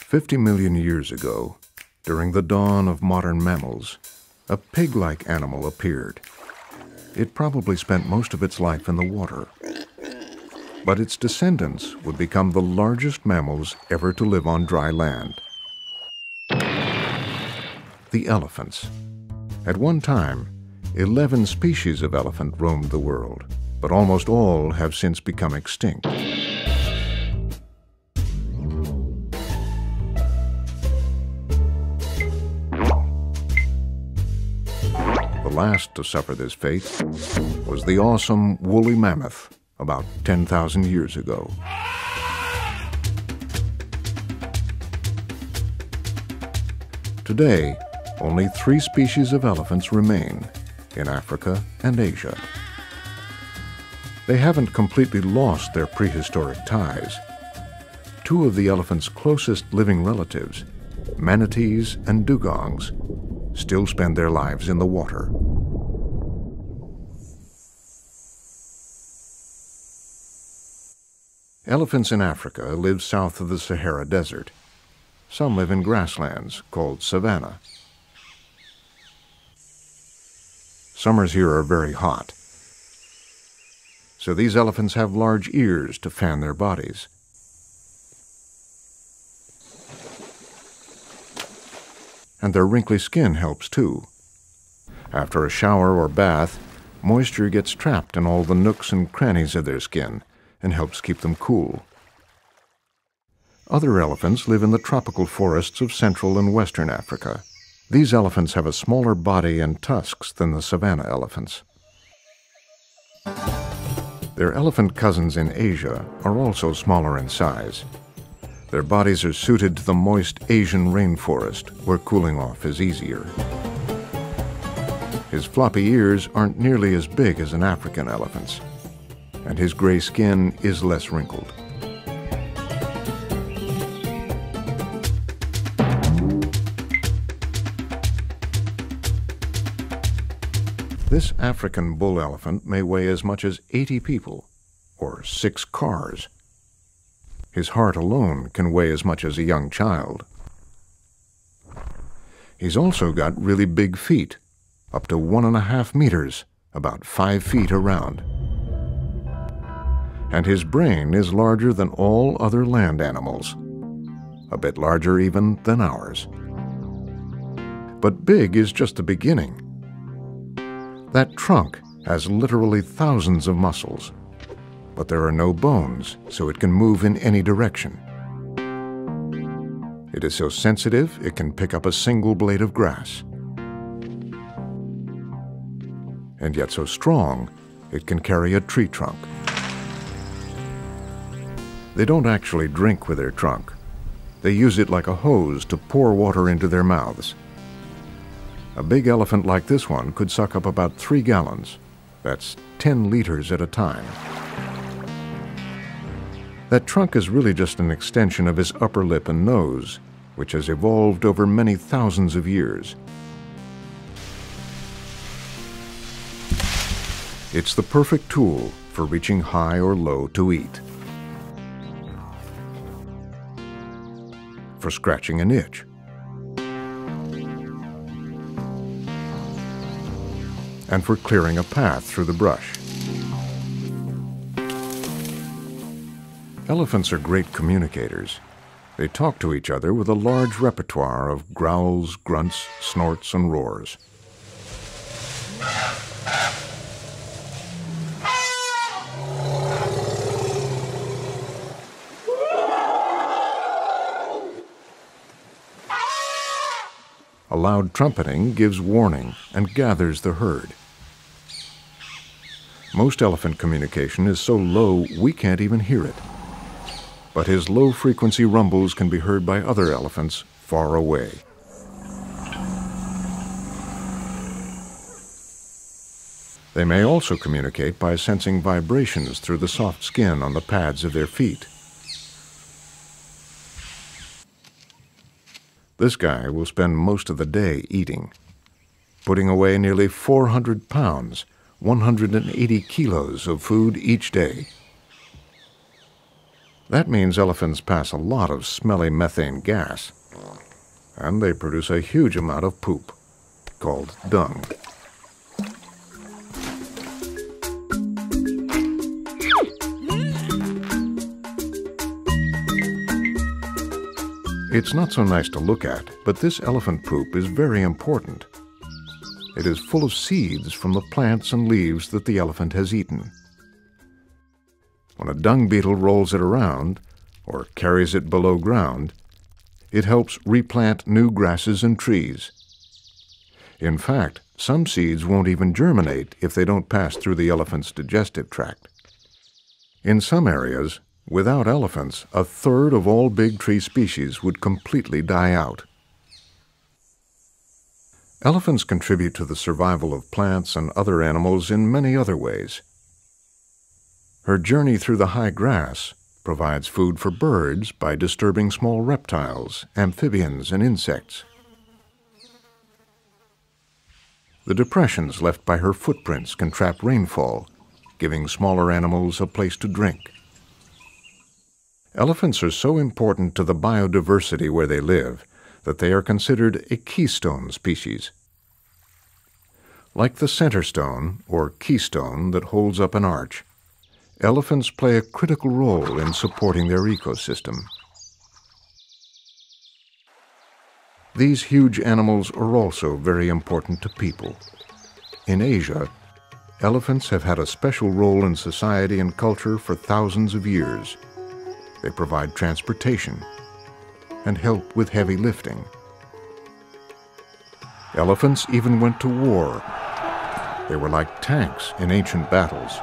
"50 million years ago, during the dawn of modern mammals, a pig-like animal appeared. It probably spent most of its life in the water. But its descendants would become the largest mammals ever to live on dry land. The elephants. At one time, 11 species of elephant roamed the world, but almost all have since become extinct. The last to suffer this fate was the awesome woolly mammoth about 10,000 years ago. Today, only 3 species of elephants remain in Africa and Asia. They haven't completely lost their prehistoric ties. 2 of the elephant's closest living relatives, manatees and dugongs, still spend their lives in the water. Elephants in Africa live south of the Sahara Desert. Some live in grasslands called savanna. Summers here are very hot, so these elephants have large ears to fan their bodies. And their wrinkly skin helps too. After a shower or bath, moisture gets trapped in all the nooks and crannies of their skin and helps keep them cool. Other elephants live in the tropical forests of Central and Western Africa. These elephants have a smaller body and tusks than the savanna elephants. Their elephant cousins in Asia are also smaller in size. Their bodies are suited to the moist Asian rainforest, where cooling off is easier. His floppy ears aren't nearly as big as an African elephant's, and his gray skin is less wrinkled. This African bull elephant may weigh as much as 80 people, or 6 cars. His heart alone can weigh as much as a young child. He's also got really big feet, up to 1.5 meters, about 5 feet around. And his brain is larger than all other land animals, a bit larger even than ours. But big is just the beginning. That trunk has literally thousands of muscles, but there are no bones, so it can move in any direction. It is so sensitive, it can pick up a single blade of grass. And yet so strong, it can carry a tree trunk. They don't actually drink with their trunk. They use it like a hose to pour water into their mouths. A big elephant like this one could suck up about 3 gallons. That's 10 liters at a time. That trunk is really just an extension of his upper lip and nose, which has evolved over many thousands of years. It's the perfect tool for reaching high or low to eat, for scratching an itch, and for clearing a path through the brush. Elephants are great communicators. They talk to each other with a large repertoire of growls, grunts, snorts, and roars. A loud trumpeting gives warning and gathers the herd. Most elephant communication is so low we can't even hear it. But his low-frequency rumbles can be heard by other elephants far away. They may also communicate by sensing vibrations through the soft skin on the pads of their feet. This guy will spend most of the day eating, putting away nearly 400 pounds, 180 kilos of food each day. That means elephants pass a lot of smelly methane gas, and they produce a huge amount of poop, called dung. It's not so nice to look at, but this elephant poop is very important. It is full of seeds from the plants and leaves that the elephant has eaten. When a dung beetle rolls it around, or carries it below ground, it helps replant new grasses and trees. In fact, some seeds won't even germinate if they don't pass through the elephant's digestive tract. In some areas, without elephants, a third of all big tree species would completely die out. Elephants contribute to the survival of plants and other animals in many other ways. Her journey through the high grass provides food for birds by disturbing small reptiles, amphibians, and insects. The depressions left by her footprints can trap rainfall, giving smaller animals a place to drink. Elephants are so important to the biodiversity where they live that they are considered a keystone species. Like the center stone, or keystone, that holds up an arch, elephants play a critical role in supporting their ecosystem. These huge animals are also very important to people. In Asia, elephants have had a special role in society and culture for thousands of years. They provide transportation and help with heavy lifting. Elephants even went to war. They were like tanks in ancient battles.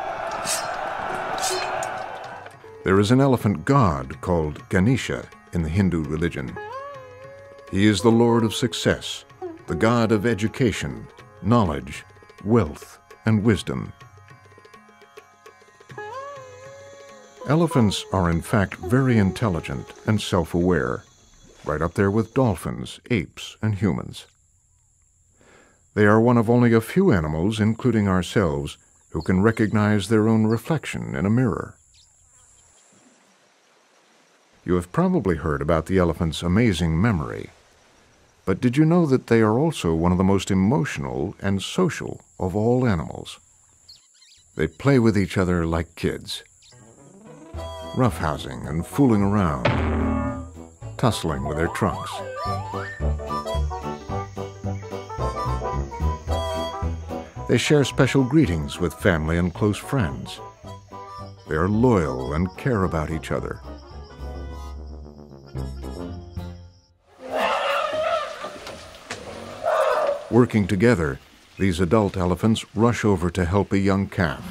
There is an elephant god called Ganesha in the Hindu religion. He is the lord of success, the god of education, knowledge, wealth, and wisdom. Elephants are in fact very intelligent and self-aware, right up there with dolphins, apes, and humans. They are one of only a few animals, including ourselves, who can recognize their own reflection in a mirror. You have probably heard about the elephant's amazing memory, but did you know that they are also one of the most emotional and social of all animals? They play with each other like kids, roughhousing and fooling around, tussling with their trunks. They share special greetings with family and close friends. They are loyal and care about each other. Working together, these adult elephants rush over to help a young calf.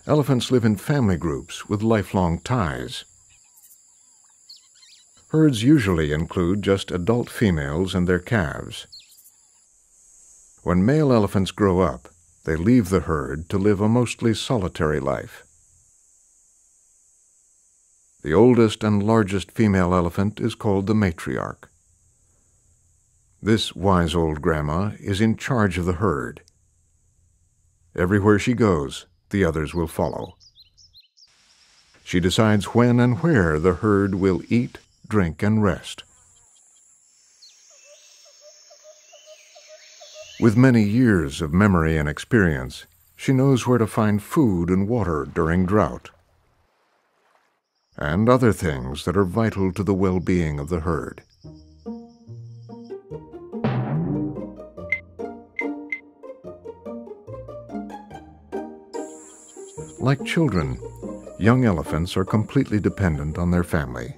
Elephants live in family groups with lifelong ties. Herds usually include just adult females and their calves. When male elephants grow up, they leave the herd to live a mostly solitary life. The oldest and largest female elephant is called the matriarch. This wise old grandma is in charge of the herd. Everywhere she goes, the others will follow. She decides when and where the herd will eat, drink, and rest. With many years of memory and experience, she knows where to find food and water during drought, and other things that are vital to the well-being of the herd. Like children, young elephants are completely dependent on their family.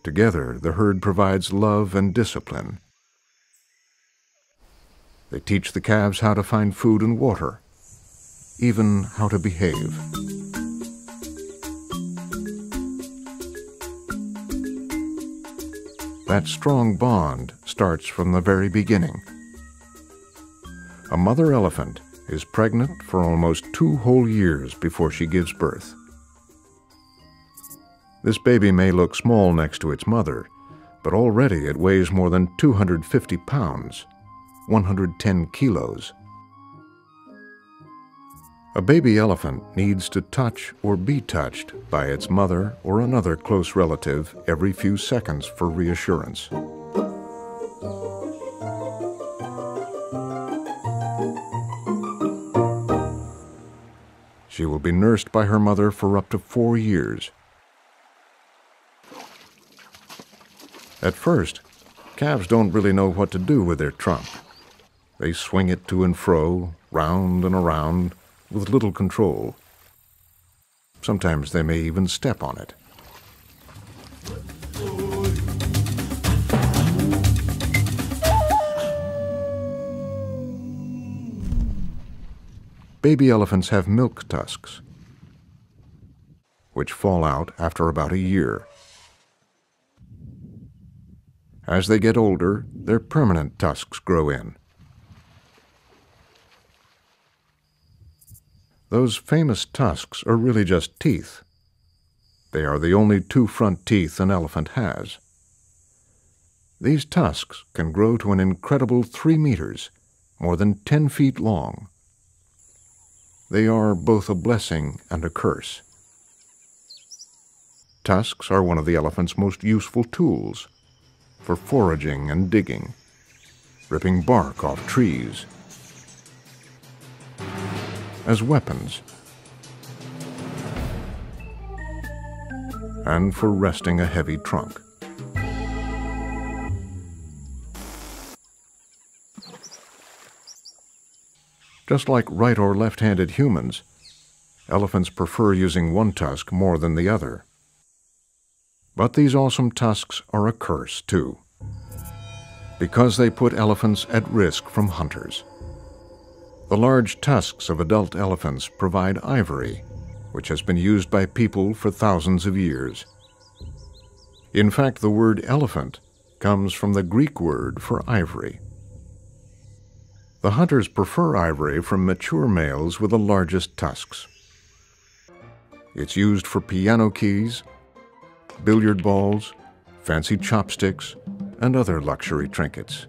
Together, the herd provides love and discipline. They teach the calves how to find food and water, even how to behave. That strong bond starts from the very beginning. A mother elephant is pregnant for almost 2 whole years before she gives birth. This baby may look small next to its mother, but already it weighs more than 250 pounds, 110 kilos. A baby elephant needs to touch or be touched by its mother or another close relative every few seconds for reassurance. She will be nursed by her mother for up to 4 years. At first, calves don't really know what to do with their trunk. They swing it to and fro, round and around, with little control. Sometimes they may even step on it. Baby elephants have milk tusks, which fall out after about a year. As they get older, their permanent tusks grow in. Those famous tusks are really just teeth. They are the only 2 front teeth an elephant has. These tusks can grow to an incredible 3 meters, more than 10 feet long. They are both a blessing and a curse. Tusks are one of the elephant's most useful tools for foraging and digging, ripping bark off trees, as weapons, and for resting a heavy trunk. Just like right or left-handed humans, elephants prefer using one tusk more than the other. But these awesome tusks are a curse, too, because they put elephants at risk from hunters. The large tusks of adult elephants provide ivory, which has been used by people for thousands of years. In fact, the word elephant comes from the Greek word for ivory. The hunters prefer ivory from mature males with the largest tusks. It's used for piano keys, billiard balls, fancy chopsticks, and other luxury trinkets.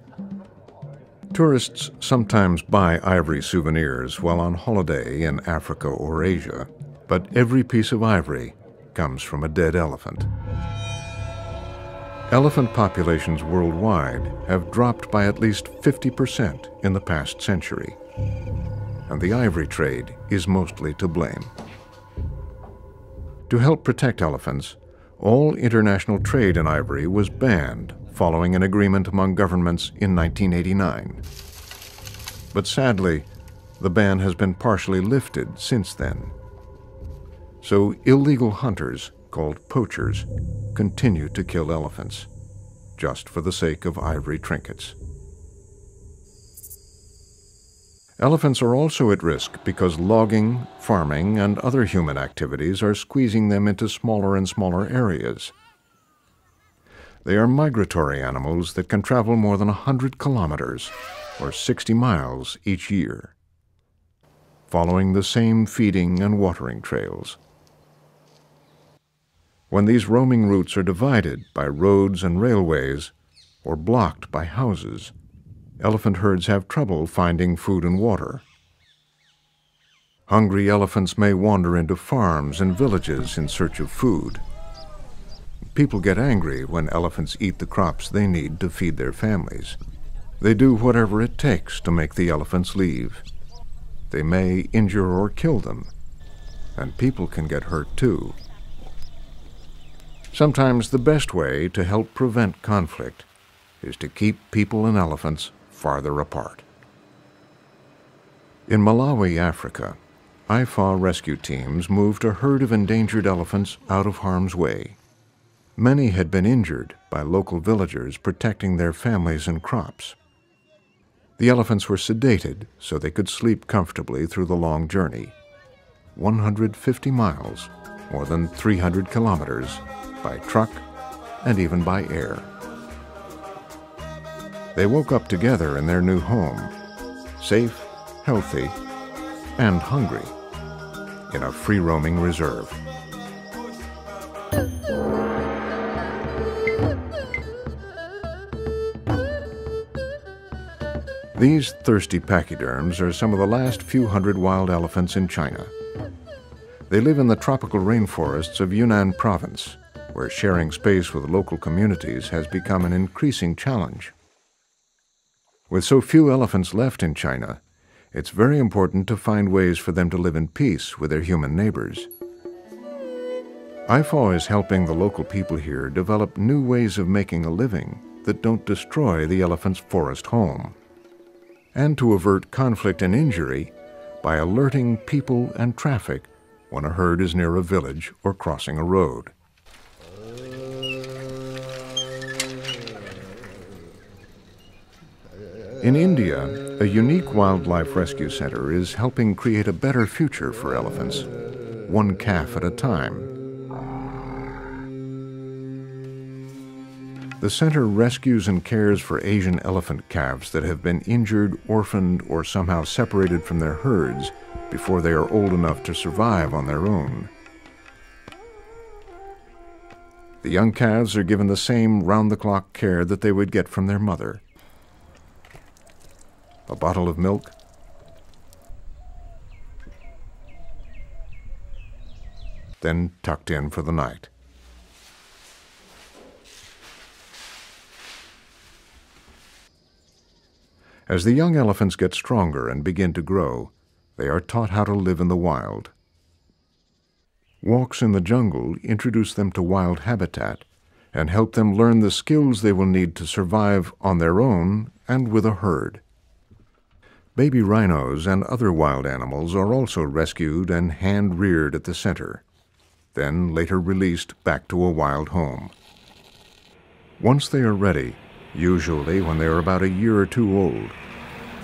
Tourists sometimes buy ivory souvenirs while on holiday in Africa or Asia, but every piece of ivory comes from a dead elephant. Elephant populations worldwide have dropped by at least 50% in the past century, and the ivory trade is mostly to blame. To help protect elephants, all international trade in ivory was banned following an agreement among governments in 1989. But sadly, the ban has been partially lifted since then. So illegal hunters, called poachers, continue to kill elephants, just for the sake of ivory trinkets. Elephants are also at risk because logging, farming, and other human activities are squeezing them into smaller and smaller areas. They are migratory animals that can travel more than 100 kilometers, or 60 miles each year, following the same feeding and watering trails. When these roaming routes are divided by roads and railways, or blocked by houses, elephant herds have trouble finding food and water. Hungry elephants may wander into farms and villages in search of food. People get angry when elephants eat the crops they need to feed their families. They do whatever it takes to make the elephants leave. They may injure or kill them, and people can get hurt too. Sometimes the best way to help prevent conflict is to keep people and elephants farther apart. In Malawi, Africa, IFAW rescue teams moved a herd of endangered elephants out of harm's way. Many had been injured by local villagers protecting their families and crops. The elephants were sedated so they could sleep comfortably through the long journey, 150 miles, more than 300 kilometers, by truck and even by air. They woke up together in their new home, safe, healthy, and hungry in a free-roaming reserve. These thirsty pachyderms are some of the last few hundred wild elephants in China. They live in the tropical rainforests of Yunnan province, where sharing space with local communities has become an increasing challenge. With so few elephants left in China, it's very important to find ways for them to live in peace with their human neighbors. IFAW is helping the local people here develop new ways of making a living that don't destroy the elephant's forest home, and to avert conflict and injury by alerting people and traffic when a herd is near a village or crossing a road. In India, a unique wildlife rescue center is helping create a better future for elephants, one calf at a time. The center rescues and cares for Asian elephant calves that have been injured, orphaned, or somehow separated from their herds before they are old enough to survive on their own. The young calves are given the same round-the-clock care that they would get from their mother. A bottle of milk, then tucked in for the night. As the young elephants get stronger and begin to grow, they are taught how to live in the wild. Walks in the jungle introduce them to wild habitat and help them learn the skills they will need to survive on their own and with a herd. Baby rhinos and other wild animals are also rescued and hand-reared at the center, then later released back to a wild home. Once they are ready, usually when they are about a year or two old,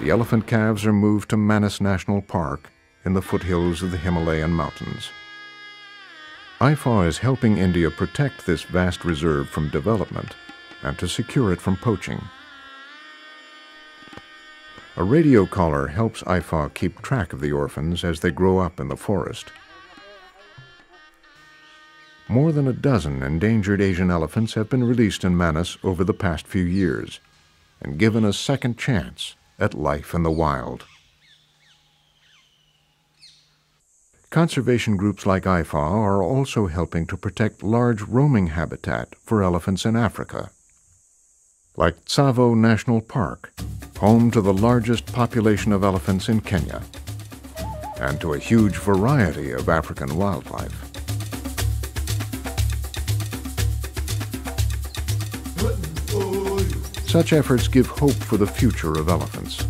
the elephant calves are moved to Manas National Park in the foothills of the Himalayan mountains. IFAW is helping India protect this vast reserve from development and to secure it from poaching. A radio collar helps IFAW keep track of the orphans as they grow up in the forest. More than a dozen endangered Asian elephants have been released in Manas over the past few years and given a second chance at life in the wild. Conservation groups like IFAW are also helping to protect large roaming habitat for elephants in Africa, like Tsavo National Park, home to the largest population of elephants in Kenya, and to a huge variety of African wildlife. Such efforts give hope for the future of elephants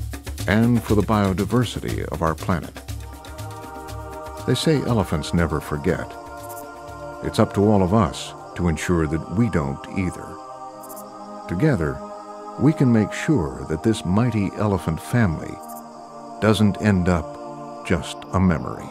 and for the biodiversity of our planet. They say elephants never forget. It's up to all of us to ensure that we don't either. Together, we can make sure that this mighty elephant family doesn't end up just a memory.